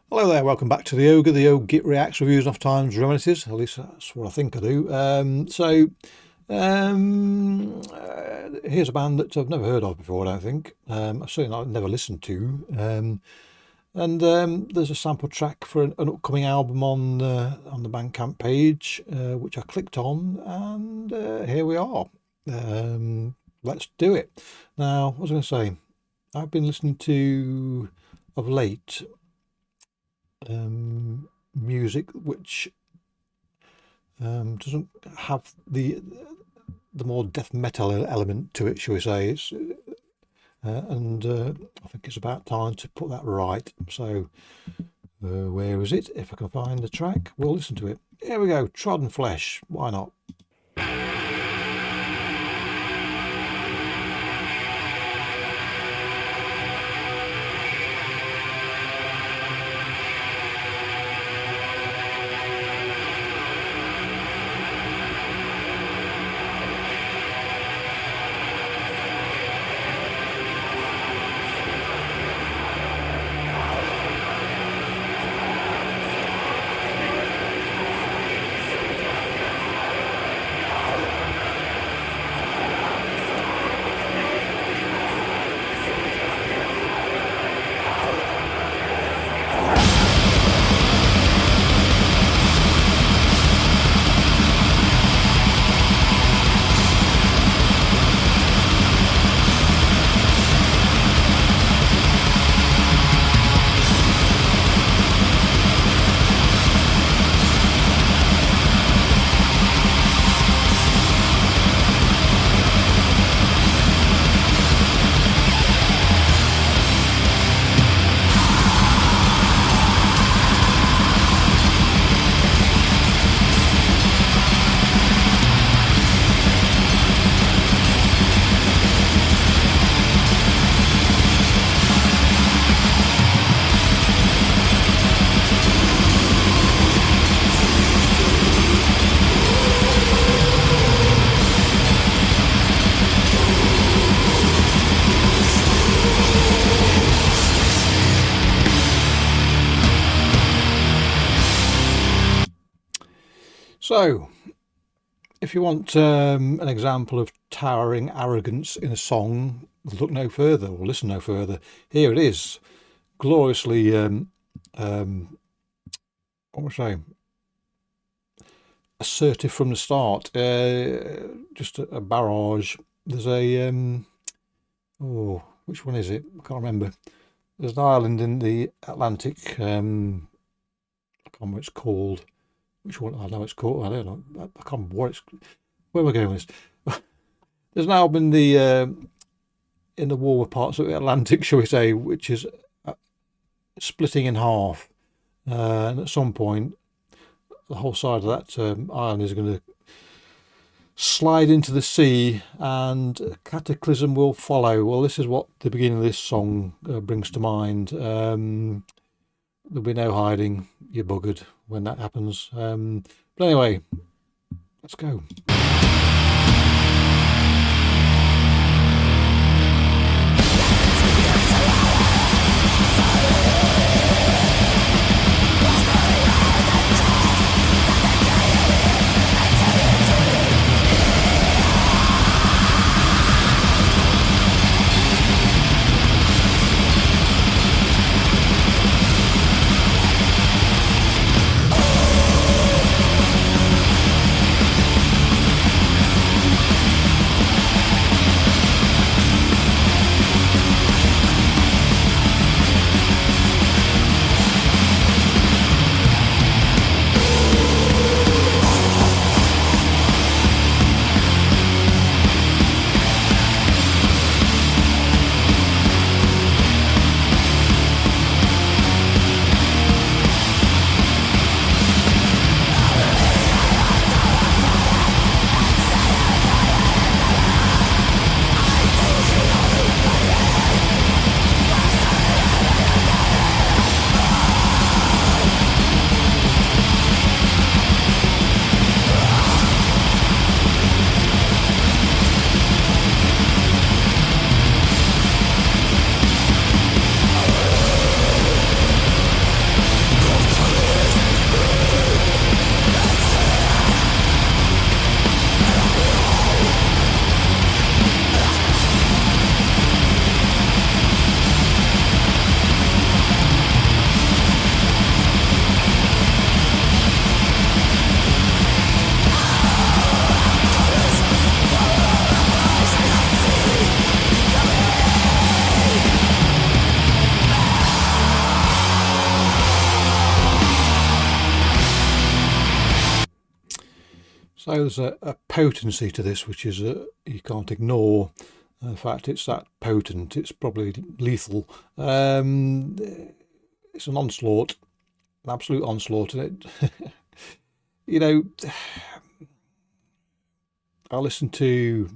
Hello there, welcome back to the Ogre, Git Reacts, Reviews, and Oft-Times Reminiscences. At least that's what I think I do. Here's a band that I've never heard of before, I don't think. I've certainly never listened to. There's a sample track for an upcoming album on the Bandcamp page, which I clicked on, and here we are. Let's do it. Now, what was I going to say? I've been listening to, of late, music which doesn't have the more death metal element to it, shall we say. It's I think it's about time to put that right. So where is it? If I can find the track, we'll listen to it. Here we go. Trodden Flesh. Why not? So, if you want an example of towering arrogance in a song, look no further or listen no further. Here it is, gloriously, what was I saying? Assertive from the start. Just a barrage. There's a which one is it? I can't remember. There's an island in the Atlantic. I can't remember what it's called. Which one? I know it's called. I don't know. I can't remember what it's. Where am I going with this? There's an album in the warmer parts of the Atlantic, shall we say, which is splitting in half. And at some point, the whole side of that island is going to slide into the sea, and a cataclysm will follow. Well, this is what the beginning of this song brings to mind. There'll be no hiding. You're buggered when that happens. But anyway, let's go. So there's a potency to this which is you can't ignore. In fact, it's that potent, it's probably lethal. It's an onslaught, an absolute onslaught, and it, you know, I listen to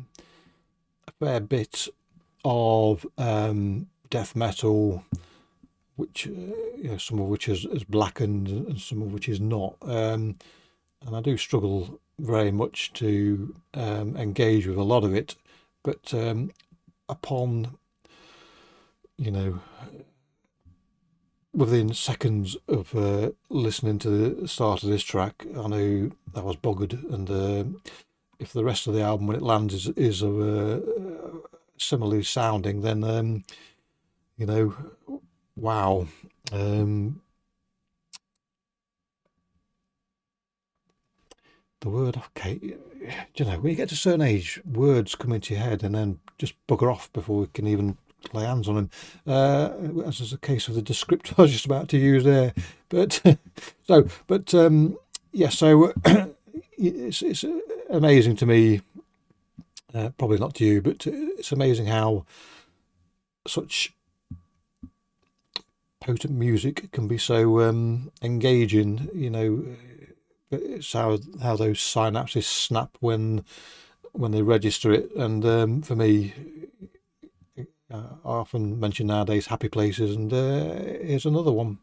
a fair bit of death metal, which some of which is blackened and some of which is not, and I do struggle very much to engage with a lot of it, but upon within seconds of listening to the start of this track, I knew I was buggered, and if the rest of the album when it lands is similarly sounding, then wow. The word, okay, when you get to a certain age, words come into your head and then just bugger off before we can even lay hands on them. As is the case of the descriptor I was just about to use there. But so it's amazing to me. Probably not to you, but it's amazing how such potent music can be so engaging. It's how those synapses snap when they register it, and for me, I often mention nowadays happy places, and here's another one.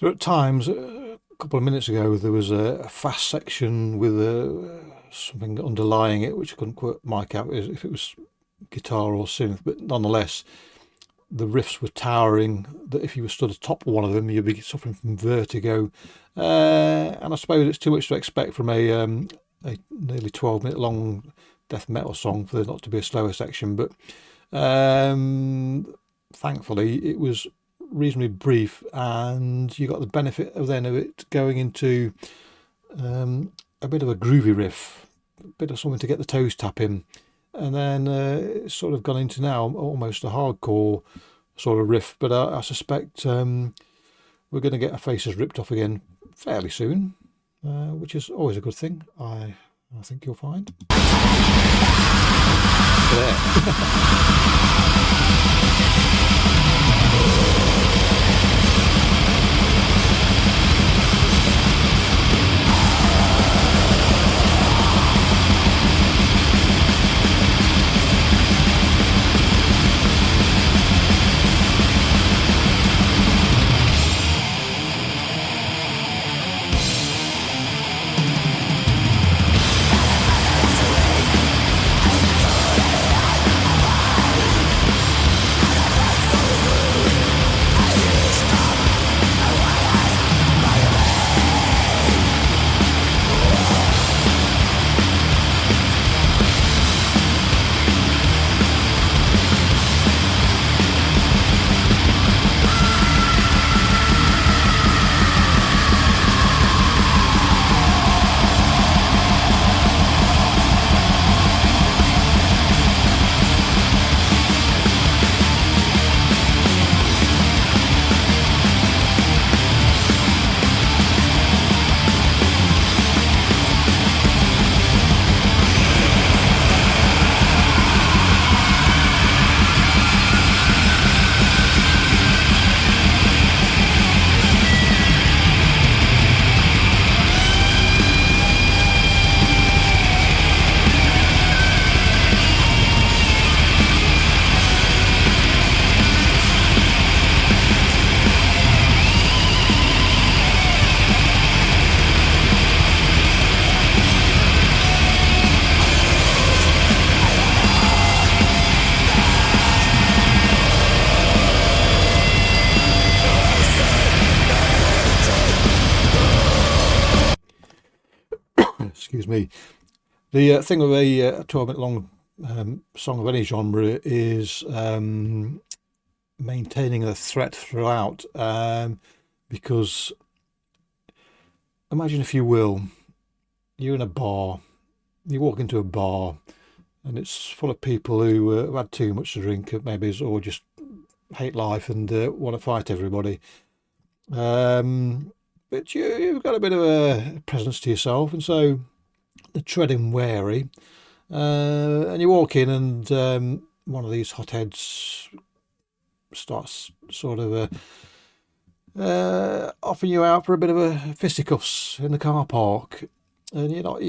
So at times, a couple of minutes ago, there was a fast section with something underlying it, which I couldn't quite make out if it was guitar or synth, but nonetheless, the riffs were towering, that if you were stood atop one of them, you'd be suffering from vertigo. And I suppose it's too much to expect from a nearly 12-minute long death metal song for there not to be a slower section, but thankfully it was reasonably brief, and you got the benefit of it going into a bit of a groovy riff, a bit of something to get the toes tapping, and then it's sort of gone into now almost a hardcore sort of riff, but I suspect we're going to get our faces ripped off again fairly soon, which is always a good thing. I I think you'll find. Excuse me. The thing with a 12-minute long song of any genre is maintaining the threat throughout, because imagine, if you will, you're in a bar, you walk into a bar and it's full of people who have had too much to drink, maybe, or just hate life and want to fight everybody. But you've got a bit of a presence to yourself, and so the treading wary, and you walk in, and one of these hotheads starts sort of offering you out for a bit of a fisticuffs in the car park, and you're not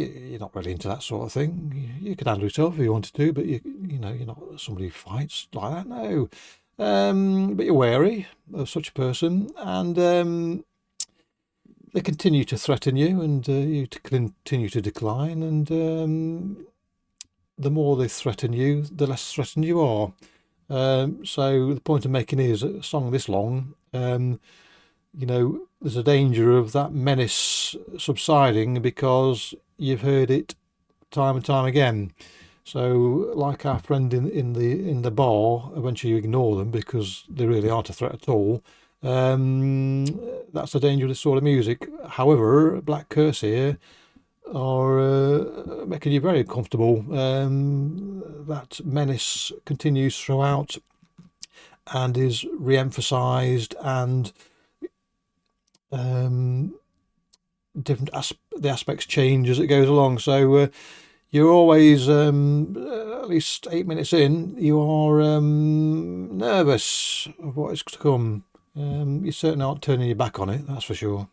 really into that sort of thing. You could handle yourself if you wanted to, but you're not somebody who fights like that. No. But you're wary of such a person, and they continue to threaten you, and you continue to decline, and the more they threaten you, the less threatened you are. So the point of making is, a song this long, there's a danger of that menace subsiding because you've heard it time and time again. So, like our friend in the bar, eventually you ignore them because they really aren't a threat at all. That's the danger of this sort of music. However, Black Curse here are making you very comfortable. That menace continues throughout and is re-emphasised, and the aspects change as it goes along. So you're always, at least 8 minutes in, you are nervous of what is to come. You certainly aren't turning your back on it, that's for sure.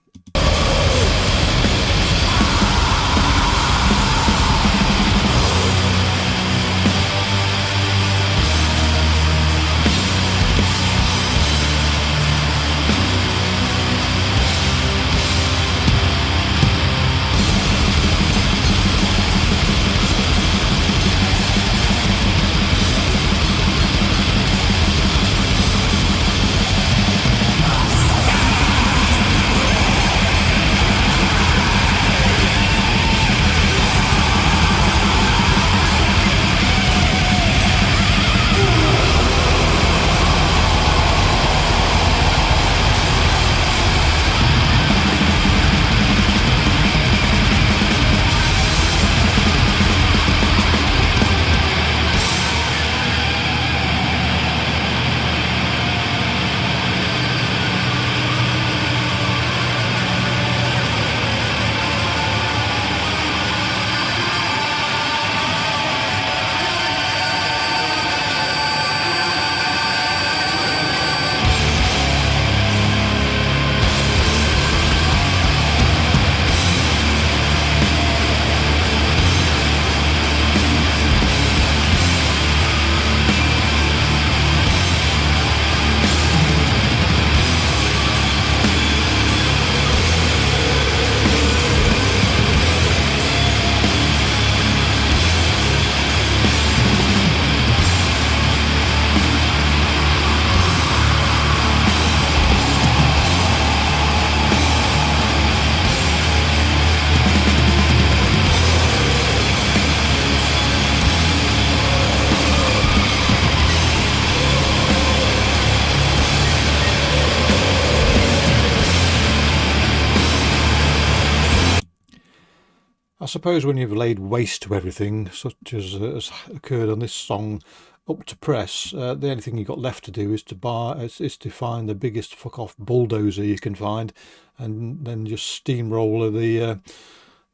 I suppose when you've laid waste to everything, such as has occurred on this song, up to press, the only thing you've got left to do is to find the biggest fuck off bulldozer you can find, and then just steamroller the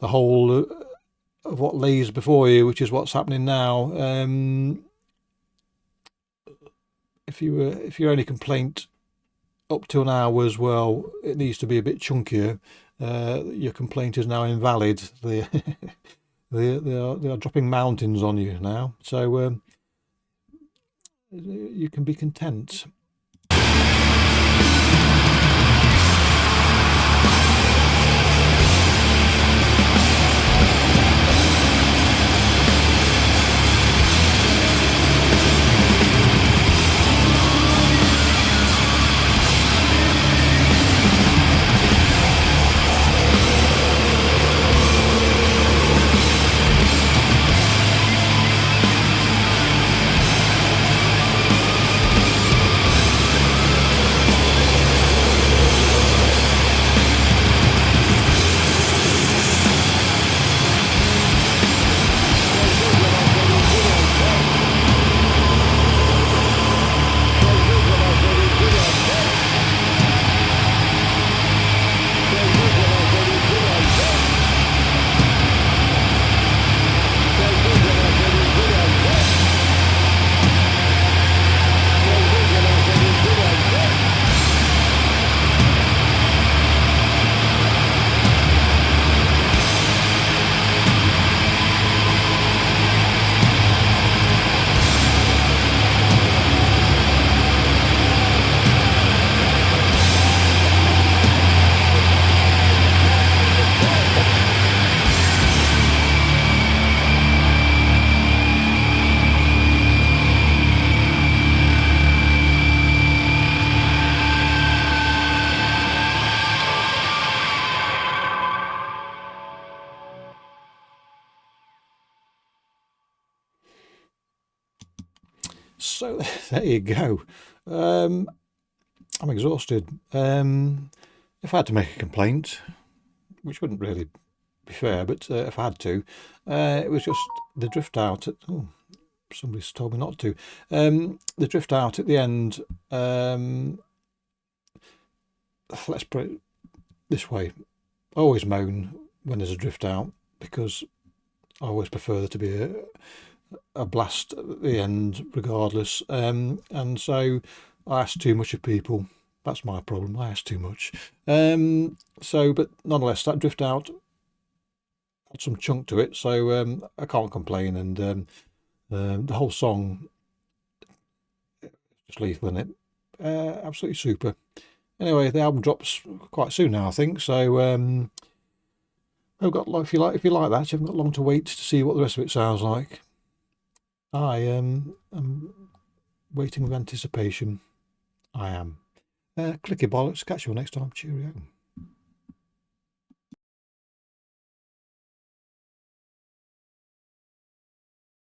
whole of what lays before you, which is what's happening now. If your only complaint up to now was, well, it needs to be a bit chunkier, your complaint is now invalid. They are dropping mountains on you now, so you can be content. So there you go. I'm exhausted. If I had to make a complaint, which wouldn't really be fair, but if I had to, it was just the drift out. Somebody's told me not to. The drift out at the end. Let's put it this way: I always moan when there's a drift out, because I always prefer there to be a blast at the end regardless, and so I ask too much of people. That's my problem, I ask too much. But nonetheless, that drift out had some chunk to it, so I can't complain, and the whole song, just lethal in it, absolutely super. Anyway, the album drops quite soon now, I think, so if you like that, you haven't got long to wait to see what the rest of it sounds like. I am waiting with anticipation. I am. Clicky bollocks. Catch you all next time. Cheerio.